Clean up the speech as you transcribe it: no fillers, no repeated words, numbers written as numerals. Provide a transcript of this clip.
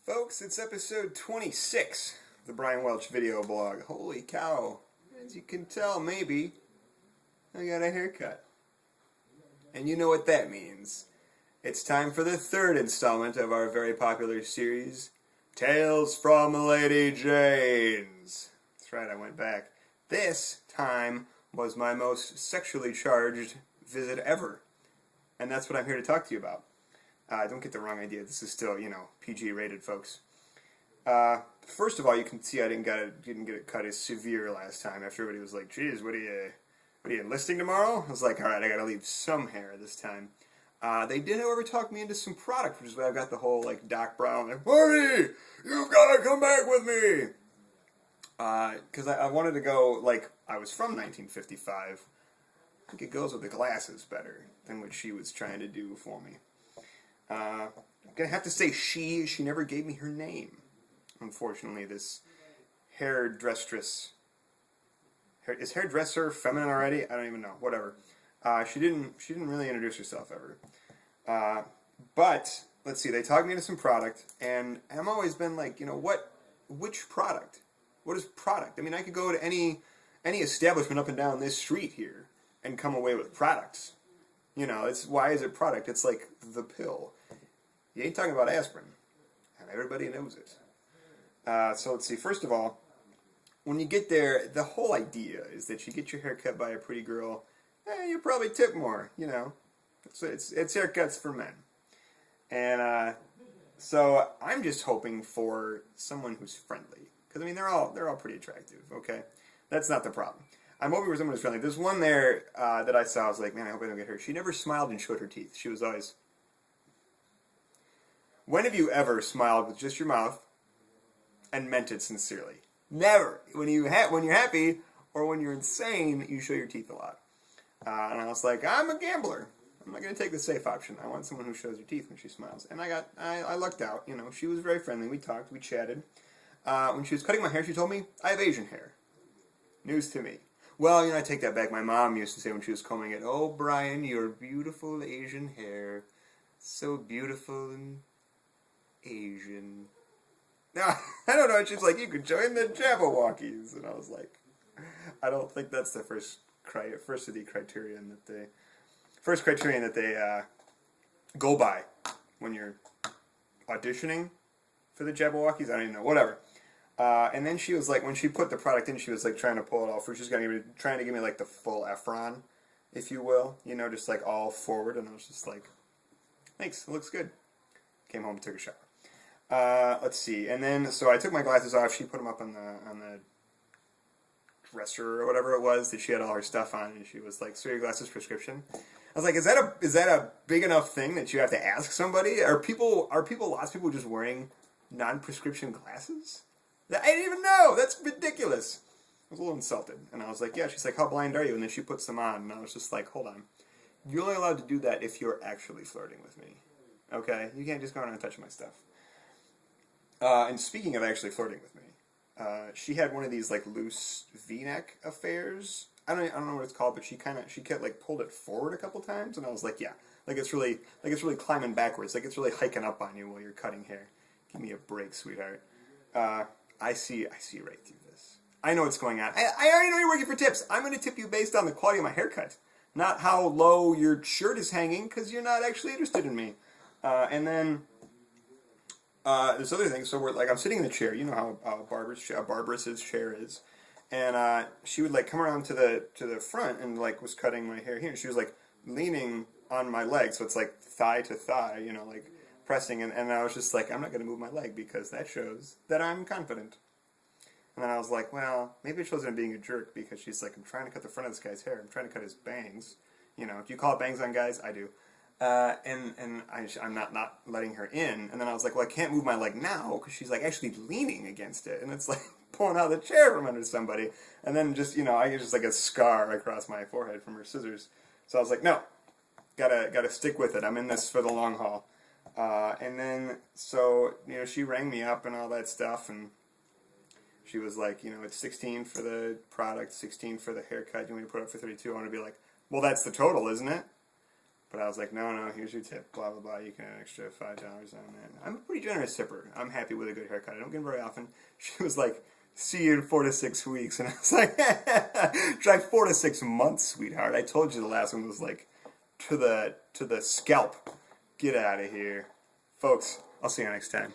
Folks, it's episode 26 of the Brian Welch video blog. Holy cow. As you can tell, maybe, I got a haircut. And you know what that means. It's time for the third installment of our very popular series, Tales from Lady Jane's. That's right, I went back. This time was my most sexually charged visit ever. And that's what I'm here to talk to you about. Don't get the wrong idea. This is still, PG rated, folks. First of all, you can see I didn't get it cut as severe last time. After everybody was like, "Geez, what are you enlisting tomorrow?" I was like, "All right, I got to leave some hair this time." They did, however, talk me into some product, which is why I've got the whole Doc Brown, "Marty, you've got to come back with me," because I wanted to go I was from 1955. I think it goes with the glasses better than what she was trying to do for me. I'm going to have to say she never gave me her name. Unfortunately, this hairdresser, is hairdresser feminine already? I don't even know, whatever. She didn't really introduce herself ever. But, let's see, they talked me into some product, and I've always been like, which product? What is product? I mean, I could go to any establishment up and down this street here and come away with products. Why is it product? It's like the pill. You ain't talking about aspirin, and everybody knows it. So let's see. First of all, when you get there, the whole idea is that you get your hair cut by a pretty girl. You probably tip more. It's haircuts for men, and so I'm just hoping for someone who's friendly, because they're all pretty attractive. Okay, that's not the problem. I'm hoping for someone who's friendly. There's one there that I saw. I was like, man, I hope I don't get hurt. She never smiled and showed her teeth. She was always... When have you ever smiled with just your mouth and meant it sincerely? Never. When you're happy or when you're insane, you show your teeth a lot. And I was like, I'm a gambler. I'm not going to take the safe option. I want someone who shows her teeth when she smiles. And I lucked out. She was very friendly. We talked. We chatted. When she was cutting my hair, she told me, I have Asian hair. News to me. Well, I take that back. My mom used to say when she was combing it, "Oh, Brian, your beautiful Asian hair. So beautiful and Asian." Now, I don't know. She's like, "You could join the Jabberwockies." And I was like, I don't think that's the first criterion that they go by when you're auditioning for the Jabberwockies. I don't even know. Whatever. And then she was like, when she put the product in, she was trying to pull it all through. She was trying to give me the full Efron, if you will, just all forward. And I was just like, thanks, it looks good. Came home and took a shower. Let's see. And then, so I took my glasses off. She put them up on the dresser or whatever it was that she had all her stuff on. And she was like, "So your glasses prescription?" I was like, is that a big enough thing that you have to ask somebody? Lots of people just wearing non-prescription glasses? I didn't even know. That's ridiculous. I was a little insulted. And I was like, yeah. She's like, "How blind are you?" And then she puts them on. And I was just like, hold on. You're only allowed to do that if you're actually flirting with me. Okay? You can't just go around and touch my stuff. And speaking of actually flirting with me, she had one of these loose V-neck affairs. I don't know what it's called, but she kept pulled it forward a couple times. And I was like, yeah. It's really climbing backwards. It's really hiking up on you while you're cutting hair. Give me a break, sweetheart. I see right through this. I know what's going on. I already know you're working for tips. I'm going to tip you based on the quality of my haircut, not how low your shirt is hanging, because you're not actually interested in me. And then this other thing. So I'm sitting in the chair. You know how a barber's chair is, and she would come around to the front and was cutting my hair here. And she was leaning on my leg, so it's thigh to thigh. Pressing, and I was just like, I'm not going to move my leg because that shows that I'm confident. And then I was like, well, maybe it shows I'm being a jerk, because she's like, I'm trying to cut the front of this guy's hair. I'm trying to cut his bangs. Do you call it bangs on guys? I do. And I'm not letting her in. And then I was like, well, I can't move my leg now because she's actually leaning against it. And it's pulling out the chair from under somebody. And then just, I get just a scar across my forehead from her scissors. So I was like, no, gotta stick with it. I'm in this for the long haul. And then, so, she rang me up and all that stuff, and she was like, it's 16 for the product, 16 for the haircut, you want me to put it up for 32? I want to be like, well, that's the total, isn't it? But I was like, no, here's your tip, blah, blah, blah. You can add an extra $5 on that. I'm a pretty generous tipper. I'm happy with a good haircut. I don't get them very often. She was like, see you in 4 to 6 weeks. And I was like, try 4 to 6 months, sweetheart. I told you the last one was like to the scalp. Get out of here. Folks, I'll see you next time.